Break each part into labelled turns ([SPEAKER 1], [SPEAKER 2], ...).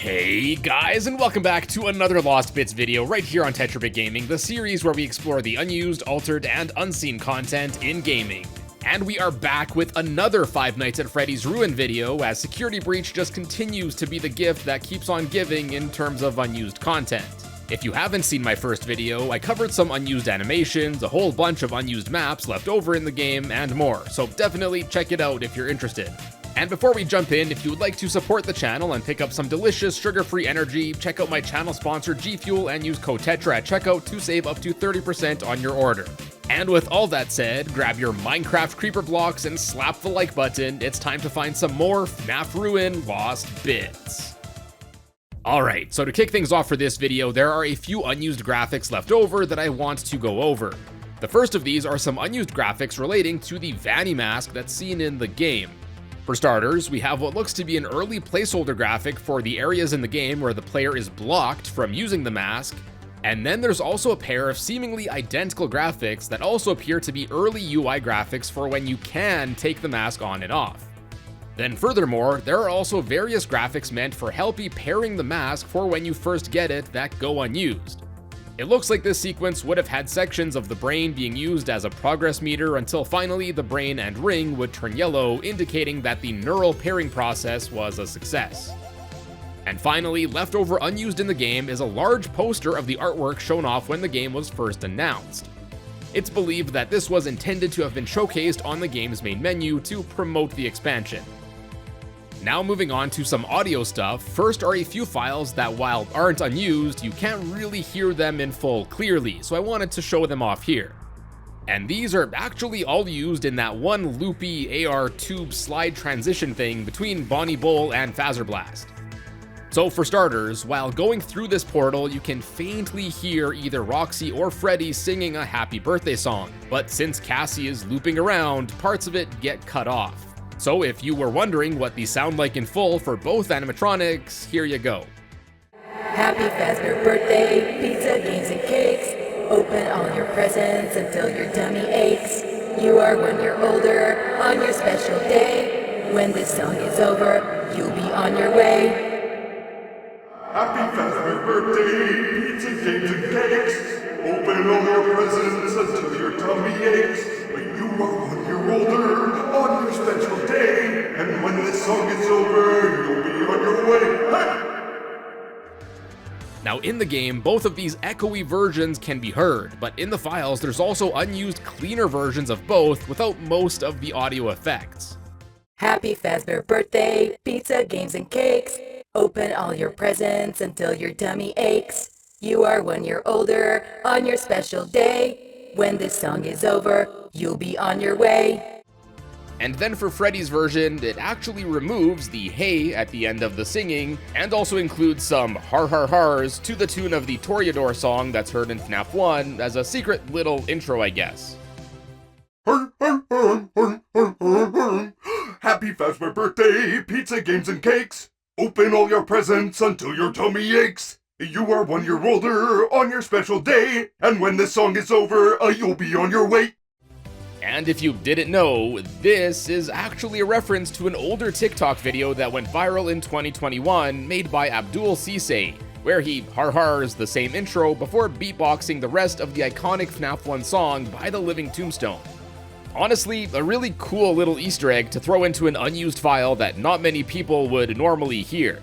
[SPEAKER 1] Hey guys, and welcome back to another Lost Bits video right here on TetraBitGaming, the series where we explore the unused, altered, and unseen content in gaming. And we are back with another Five Nights at Freddy's Ruin video, as Security Breach just continues to be the gift that keeps on giving in terms of unused content. If you haven't seen my first video, I covered some unused animations, a whole bunch of unused maps left over in the game, and more, so definitely check it out if you're interested. And before we jump in, if you would like to support the channel and pick up some delicious sugar-free energy, check out my channel sponsor G Fuel and use code TETRA at checkout to save up to 30% on your order. And with all that said, grab your Minecraft creeper blocks and slap the like button. It's time to find some more FNAF Ruin Lost Bits. Alright, so to kick things off for this video, there are a few unused graphics left over that I want to go over. The first of these are some unused graphics relating to the Vanny mask that's seen in the game. For starters, we have what looks to be an early placeholder graphic for the areas in the game where the player is blocked from using the mask, and then there's also a pair of seemingly identical graphics that also appear to be early UI graphics for when you can take the mask on and off. Then furthermore, there are also various graphics meant for helpy pairing the mask for when you first get it that go unused. It looks like this sequence would have had sections of the brain being used as a progress meter until finally the brain and ring would turn yellow, indicating that the neural pairing process was a success. And finally, left over unused in the game is a large poster of the artwork shown off when the game was first announced. It's believed that this was intended to have been showcased on the game's main menu to promote the expansion. Now moving on to some audio stuff, first are a few files that while aren't unused, you can't really hear them in full clearly, so I wanted to show them off here. And these are actually all used in that one loopy AR tube slide transition thing between Bonnie Bull and Phaser Blast. So for starters, while going through this portal, you can faintly hear either Roxy or Freddy singing a happy birthday song, but since Cassie is looping around, parts of it get cut off. So if you were wondering what these sound like in full for both animatronics, here you go.
[SPEAKER 2] Happy Fazbear birthday, pizza, games, and cakes. Open all your presents until your tummy aches. You are 1 year older on your special day. When this song is over, you'll be on your way.
[SPEAKER 3] Happy Fazbear birthday, pizza, games, and cakes. Open all your presents until your tummy aches. You are 1 year older on your special day, and when this song is over, you'll be on your way. Hey!
[SPEAKER 1] Now in the game, both of these echoey versions can be heard, but in the files there's also unused cleaner versions of both without most of the audio effects.
[SPEAKER 2] Happy Fazbear birthday, pizza, games, and cakes. Open all your presents until your tummy aches. You are 1 year older on your special day. When this song is over, you'll be on your way.
[SPEAKER 1] And then for Freddy's version, it actually removes the hey at the end of the singing, and also includes some har har hars to the tune of the Toreador song that's heard in FNAF 1 as a secret little intro, I guess.
[SPEAKER 3] Happy Fazbear birthday, pizza, games, and cakes. Open all your presents until your tummy aches. You are 1 year older on your special day, and when this song is over, you'll be on your way.
[SPEAKER 1] And if you didn't know, this is actually a reference to an older TikTok video that went viral in 2021 made by Abdul Cisse, where he har-hars the same intro before beatboxing the rest of the iconic FNAF 1 song by the Living Tombstone. Honestly, a really cool little Easter egg to throw into an unused file that not many people would normally hear.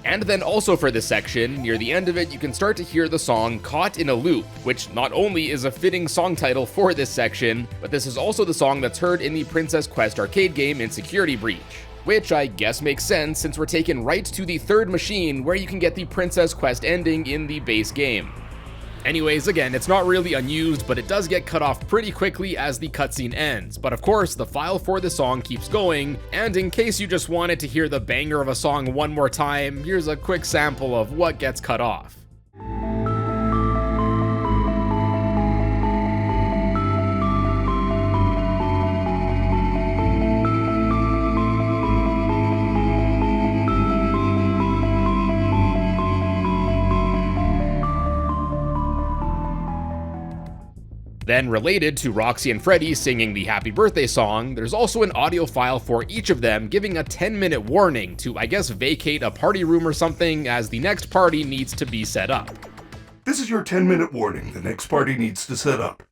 [SPEAKER 1] And then also for this section, near the end of it, you can start to hear the song Caught in a Loop, which not only is a fitting song title for this section, but this is also the song that's heard in the Princess Quest arcade game in Security Breach. Which I guess makes sense since we're taken right to the third machine where you can get the Princess Quest ending in the base game. Anyways, again, it's not really unused, but it does get cut off pretty quickly as the cutscene ends. But of course, the file for the song keeps going, and in case you just wanted to hear the banger of a song one more time, here's a quick sample of what gets cut off. Then related to Roxy and Freddy singing the happy birthday song, there's also an audio file for each of them giving a 10-minute warning to, I guess, vacate a party room or something, as the next party needs to be set up.
[SPEAKER 3] This is your 10-minute warning. The next party needs to set up.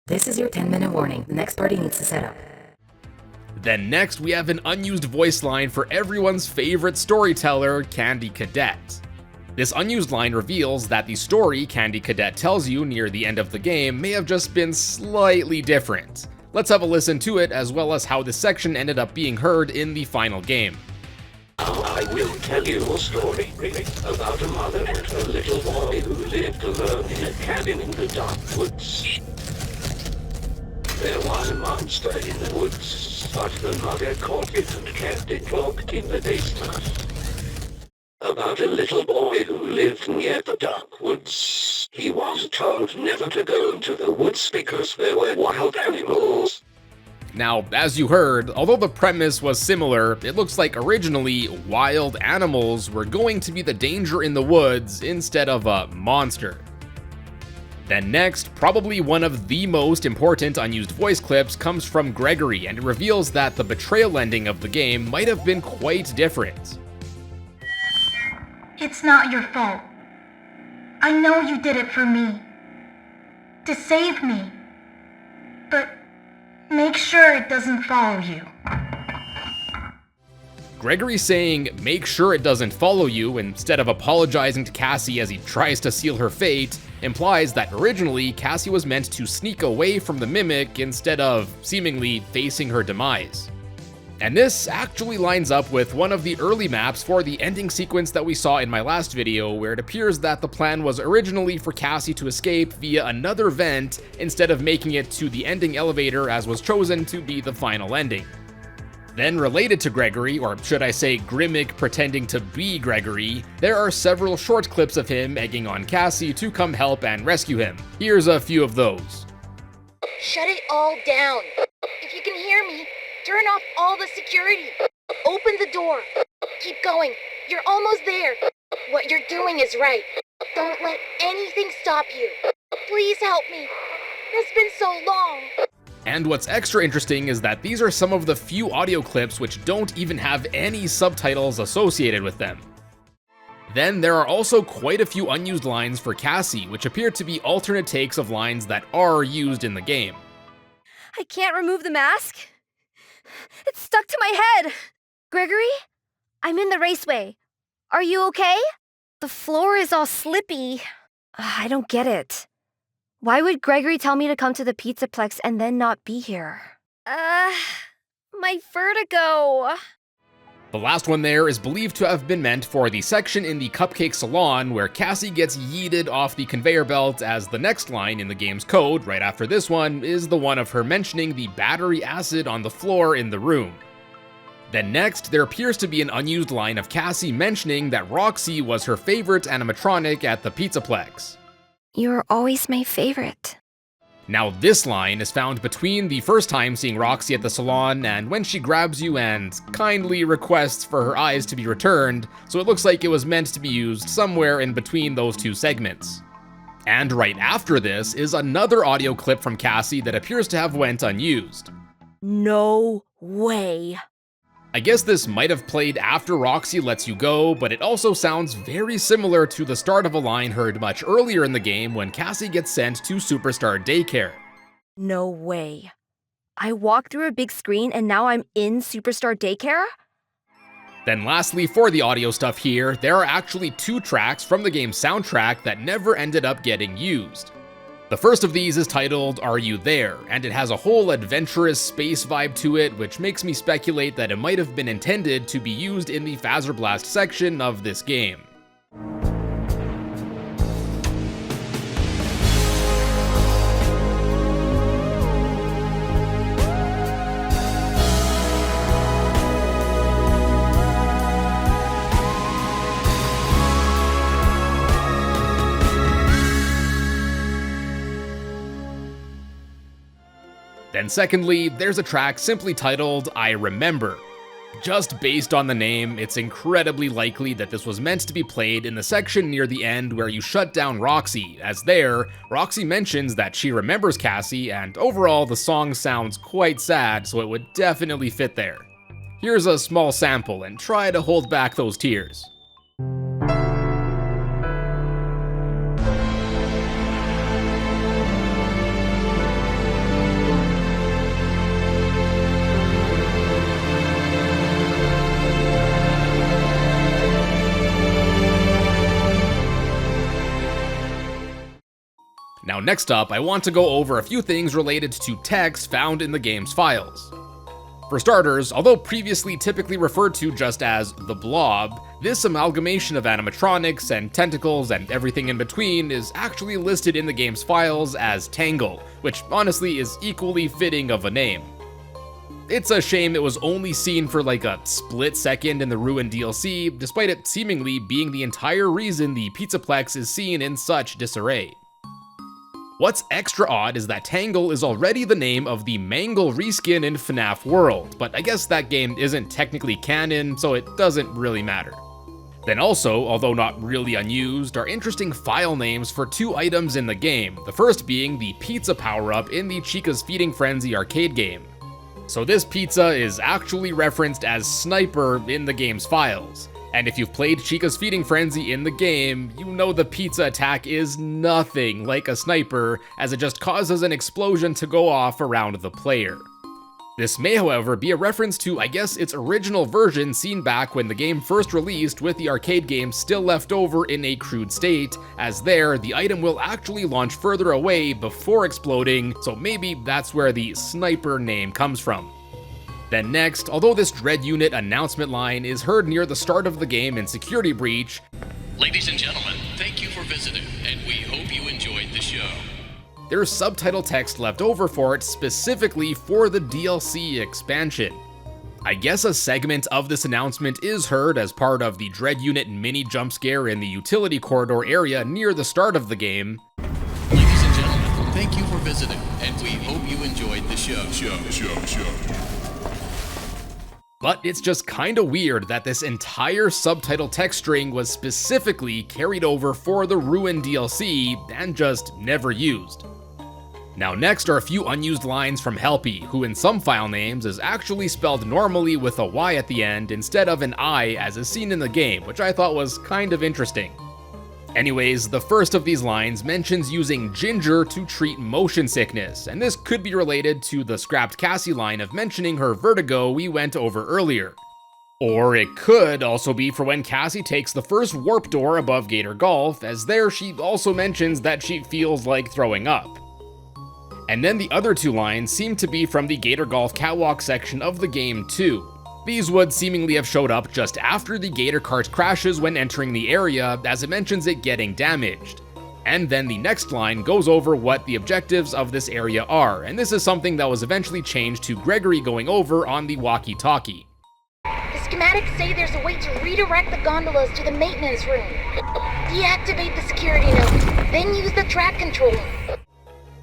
[SPEAKER 2] This is your 10-minute warning. The next party needs to set up.
[SPEAKER 1] Then next, we have an unused voice line for everyone's favorite storyteller, Candy Cadet. This unused line reveals that the story Candy Cadet tells you near the end of the game may have just been slightly different. Let's have a listen to it, as well as how this section ended up being heard in the final game.
[SPEAKER 4] I will tell you a story about a mother and her little boy who lived alone in a cabin in the dark woods. There was a monster in the woods, but the mother caught it and kept it locked in the basement. About a little boy who lived near the dark woods. He was told never to go into the woods because there were wild animals.
[SPEAKER 1] Now, as you heard, although the premise was similar, it looks like originally wild animals were going to be the danger in the woods instead of a monster. Then next, probably one of the most important unused voice clips comes from Gregory, and it reveals that the betrayal ending of the game might have been quite different.
[SPEAKER 5] It's not your fault. I know you did it for me. To save me. But make sure it doesn't follow you.
[SPEAKER 1] Gregory saying, "make sure it doesn't follow you," instead of apologizing to Cassie as he tries to seal her fate, implies that originally Cassie was meant to sneak away from the Mimic instead of seemingly facing her demise. And this actually lines up with one of the early maps for the ending sequence that we saw in my last video, where it appears that the plan was originally for Cassie to escape via another vent instead of making it to the ending elevator, as was chosen to be the final ending. Then related to Gregory, or should I say Grimic pretending to be Gregory, there are several short clips of him egging on Cassie to come help and rescue him. Here's a few of those.
[SPEAKER 6] Shut it all down. If you can hear me, turn off all the security. Open the door. Keep going. You're almost there. What you're doing is right. Don't let anything stop you. Please help me. It's been so long.
[SPEAKER 1] And what's extra interesting is that these are some of the few audio clips which don't even have any subtitles associated with them. Then there are also quite a few unused lines for Cassie, which appear to be alternate takes of lines that are used in the game.
[SPEAKER 7] I can't remove the mask. It's stuck to my head. Gregory? I'm in the raceway. Are you okay? The floor is all slippy. I don't get it. Why would Gregory tell me to come to the Pizzaplex and then not be here? My vertigo.
[SPEAKER 1] The last one there is believed to have been meant for the section in the Cupcake Salon where Cassie gets yeeted off the conveyor belt, as the next line in the game's code, right after this one, is the one of her mentioning the battery acid on the floor in the room. Then next, there appears to be an unused line of Cassie mentioning that Roxy was her favorite animatronic at the Pizzaplex.
[SPEAKER 7] You're always my favorite.
[SPEAKER 1] Now this line is found between the first time seeing Roxy at the salon and when she grabs you and kindly requests for her eyes to be returned, so it looks like it was meant to be used somewhere in between those two segments. And right after this is another audio clip from Cassie that appears to have went unused.
[SPEAKER 7] No way.
[SPEAKER 1] I guess this might have played after Roxy lets you go, but it also sounds very similar to the start of a line heard much earlier in the game when Cassie gets sent to Superstar Daycare.
[SPEAKER 7] No way. I walked through a big screen and now I'm in Superstar Daycare?
[SPEAKER 1] Then lastly, for the audio stuff here, there are actually two tracks from the game's soundtrack that never ended up getting used. The first of these is titled Are You There? And it has a whole adventurous space vibe to it, which makes me speculate that it might have been intended to be used in the Phaser Blast section of this game. Then secondly, there's a track simply titled I Remember. Just based on the name, it's incredibly likely that this was meant to be played in the section near the end where you shut down Roxy, as there, Roxy mentions that she remembers Cassie, and overall the song sounds quite sad, so it would definitely fit there. Here's a small sample, and try to hold back those tears. Now next up, I want to go over a few things related to text found in the game's files. For starters, although previously typically referred to just as the Blob, this amalgamation of animatronics and tentacles and everything in between is actually listed in the game's files as Tangle, which honestly is equally fitting of a name. It's a shame it was only seen for like a split second in the Ruin DLC, despite it seemingly being the entire reason the Pizzaplex is seen in such disarray. What's extra odd is that Tangle is already the name of the Mangle reskin in FNAF World, but I guess that game isn't technically canon, so it doesn't really matter. Then also, although not really unused, are interesting file names for two items in the game, the first being the pizza power-up in the Chica's Feeding Frenzy arcade game. So this pizza is actually referenced as Sniper in the game's files. And if you've played Chica's Feeding Frenzy in the game, you know the pizza attack is nothing like a sniper, as it just causes an explosion to go off around the player. This may, however, be a reference to, I guess, its original version seen back when the game first released with the arcade game still left over in a crude state, as there, the item will actually launch further away before exploding, so maybe that's where the Sniper name comes from. Then next, although this Dread Unit announcement line is heard near the start of the game in Security Breach,
[SPEAKER 8] ladies and gentlemen, thank you for visiting, and we hope you enjoyed the show.
[SPEAKER 1] There's subtitle text left over for it specifically for the DLC expansion. I guess a segment of this announcement is heard as part of the Dread Unit mini jump scare in the utility corridor area near the start of the game.
[SPEAKER 8] Ladies and gentlemen, thank you for visiting, and we hope you enjoyed the show.
[SPEAKER 1] But it's just kinda weird that this entire subtitle text string was specifically carried over for the Ruin DLC and just never used. Now next are a few unused lines from Helpy, who in some file names is actually spelled normally with a Y at the end instead of an I as is seen in the game, which I thought was kind of interesting. Anyways, the first of these lines mentions using ginger to treat motion sickness, and this could be related to the scrapped Cassie line of mentioning her vertigo we went over earlier. Or it could also be for when Cassie takes the first warp door above Gator Golf, as there she also mentions that she feels like throwing up. And then the other two lines seem to be from the Gator Golf catwalk section of the game too. These would seemingly have showed up just after the Gator cart crashes when entering the area, as it mentions it getting damaged. And then the next line goes over what the objectives of this area are, and this is something that was eventually changed to Gregory going over on the walkie-talkie.
[SPEAKER 6] The schematics say there's a way to redirect the gondolas to the maintenance room. Deactivate the security node, then use the track controller.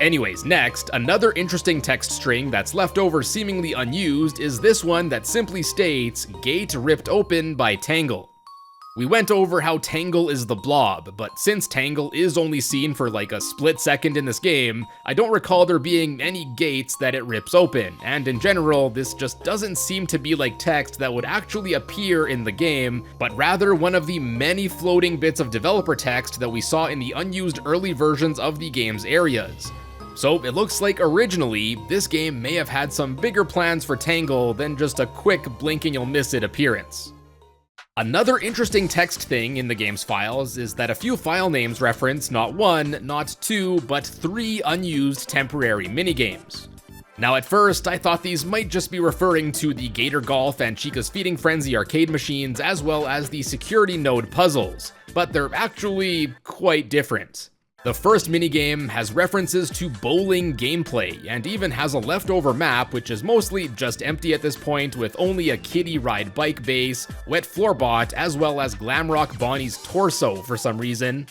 [SPEAKER 1] Anyways, next, another interesting text string that's left over seemingly unused is this one that simply states, "Gate ripped open by Tangle." We went over how Tangle is the Blob, but since Tangle is only seen for like a split second in this game, I don't recall there being any gates that it rips open, and in general, this just doesn't seem to be like text that would actually appear in the game, but rather one of the many floating bits of developer text that we saw in the unused early versions of the game's areas. So it looks like originally, this game may have had some bigger plans for Tangle than just a quick blink and you'll miss it appearance. Another interesting text thing in the game's files is that a few file names reference not one, not two, but 3 unused temporary minigames. Now at first, I thought these might just be referring to the Gator Golf and Chica's Feeding Frenzy arcade machines as well as the security node puzzles, but they're actually quite different. The first minigame has references to bowling gameplay, and even has a leftover map which is mostly just empty at this point with only a kiddie ride bike base, wet floorbot, as well as Glamrock Bonnie's torso for some reason.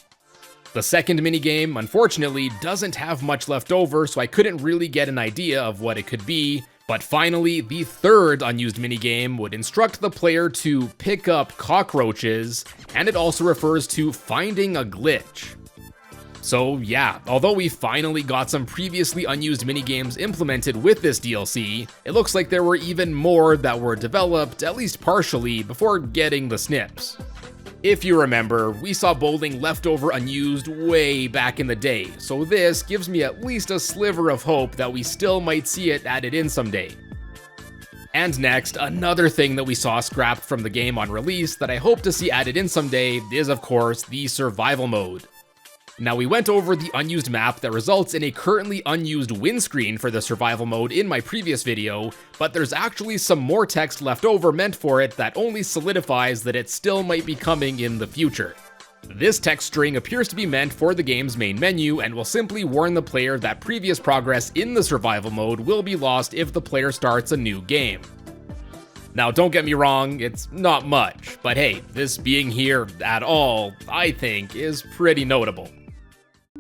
[SPEAKER 1] The second minigame, unfortunately, doesn't have much left over, so I couldn't really get an idea of what it could be, But finally, the third unused minigame would instruct the player to pick up cockroaches, and it also refers to finding a glitch. So yeah, although we finally got some previously unused minigames implemented with this DLC, it looks like there were even more that were developed, at least partially, before getting the snips. If you remember, we saw bowling leftover unused way back in the day, so this gives me at least a sliver of hope that we still might see it added in someday. And next, another thing that we saw scrapped from the game on release that I hope to see added in someday is of course the survival mode. Now, we went over the unused map that results in a currently unused windscreen for the survival mode in my previous video, but there's actually some more text left over meant for it that only solidifies that it still might be coming in the future. This text string appears to be meant for the game's main menu and will simply warn the player that previous progress in the survival mode will be lost if the player starts a new game. Now, don't get me wrong, it's not much, but hey, this being here at all, I think, is pretty notable.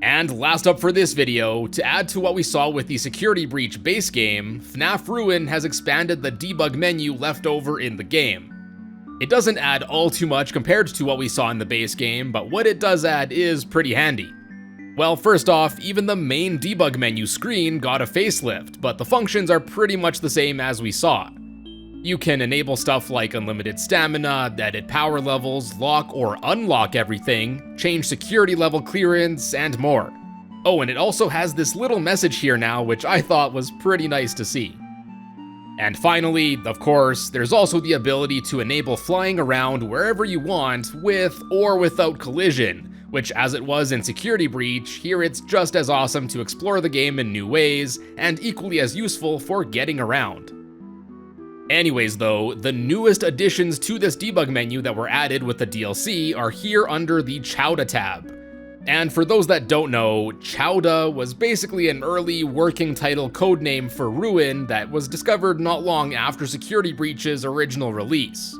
[SPEAKER 1] And last up for this video, to add to what we saw with the Security Breach base game, FNAF Ruin has expanded the debug menu left over in the game. It doesn't add all too much compared to what we saw in the base game, but what it does add is pretty handy. Well, first off, even the main debug menu screen got a facelift, but the functions are pretty much the same as we saw. You can enable stuff like unlimited stamina, edit power levels, lock or unlock everything, change security level clearance, and more. Oh, and it also has this little message here now, which I thought was pretty nice to see. And finally, of course, there's also the ability to enable flying around wherever you want with or without collision, which as it was in Security Breach, here it's just as awesome to explore the game in new ways, and equally as useful for getting around. Anyways though, the newest additions to this debug menu that were added with the DLC are here under the Chowda tab. And for those that don't know, Chowda was basically an early working title codename for Ruin that was discovered not long after Security Breach's original release.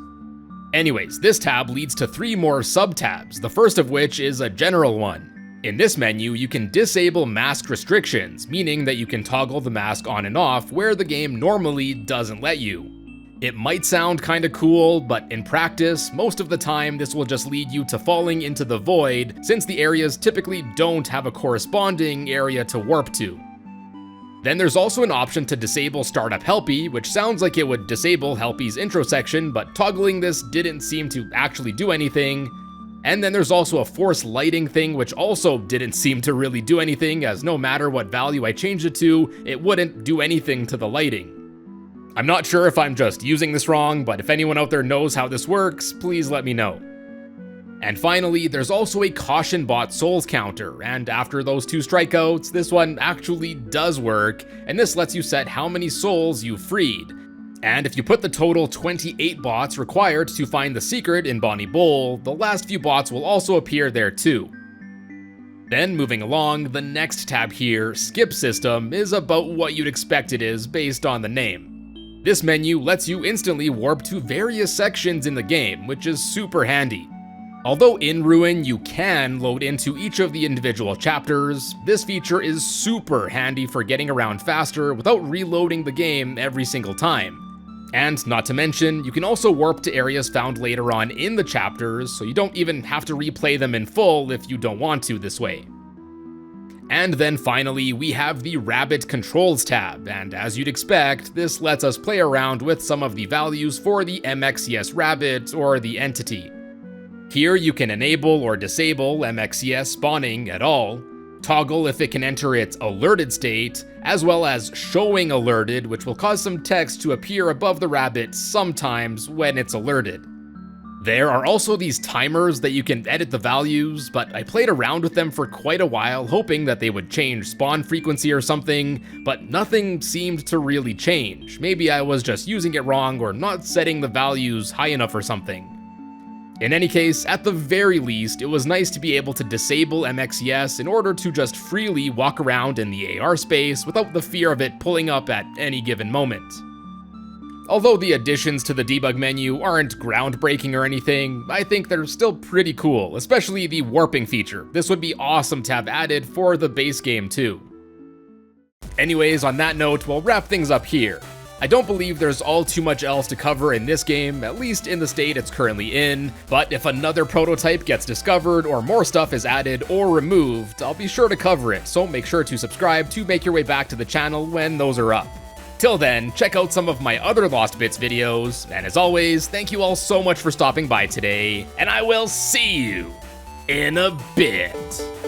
[SPEAKER 1] Anyways, this tab leads to 3 more sub-tabs, the first of which is a general one. In this menu, you can disable mask restrictions, meaning that you can toggle the mask on and off where the game normally doesn't let you. It might sound kinda cool, but in practice, most of the time this will just lead you to falling into the void, since the areas typically don't have a corresponding area to warp to. Then there's also an option to disable Startup Helpy, which sounds like it would disable Helpy's intro section, but toggling this didn't seem to actually do anything. And then there's also a force lighting thing, which also didn't seem to really do anything, as no matter what value I changed it to, it wouldn't do anything to the lighting. I'm not sure if I'm just using this wrong, but if anyone out there knows how this works, please let me know. And finally, there's also a caution bot souls counter, and after those 2 strikeouts, this one actually does work, and this lets you set how many souls you freed. And if you put the total 28 bots required to find the secret in Bonnie Bowl, the last few bots will also appear there too. Then moving along, the next tab here, Skip System, is about what you'd expect it is based on the name. This menu lets you instantly warp to various sections in the game, which is super handy. Although in Ruin you can load into each of the individual chapters, this feature is super handy for getting around faster without reloading the game every single time. And not to mention, you can also warp to areas found later on in the chapters, so you don't even have to replay them in full if you don't want to this way. And then finally, we have the Rabbit Controls tab, and as you'd expect, this lets us play around with some of the values for the MXCS Rabbit or the entity. Here you can enable or disable MXCS spawning at all, toggle if it can enter its alerted state, as well as showing alerted, which will cause some text to appear above the rabbit sometimes when it's alerted. There are also these timers that you can edit the values, but I played around with them for quite a while, hoping that they would change spawn frequency or something, but nothing seemed to really change. Maybe I was just using it wrong or not setting the values high enough or something. In any case, at the very least, it was nice to be able to disable MXCS in order to just freely walk around in the AR space without the fear of it pulling up at any given moment. Although the additions to the debug menu aren't groundbreaking or anything, I think they're still pretty cool, especially the warping feature. This would be awesome to have added for the base game too. Anyways, on that note, we'll wrap things up here. I don't believe there's all too much else to cover in this game, at least in the state it's currently in, but if another prototype gets discovered or more stuff is added or removed, I'll be sure to cover it, so make sure to subscribe to make your way back to the channel when those are up. Till then, check out some of my other Lost Bits videos, and as always, thank you all so much for stopping by today, and I will see you in a bit.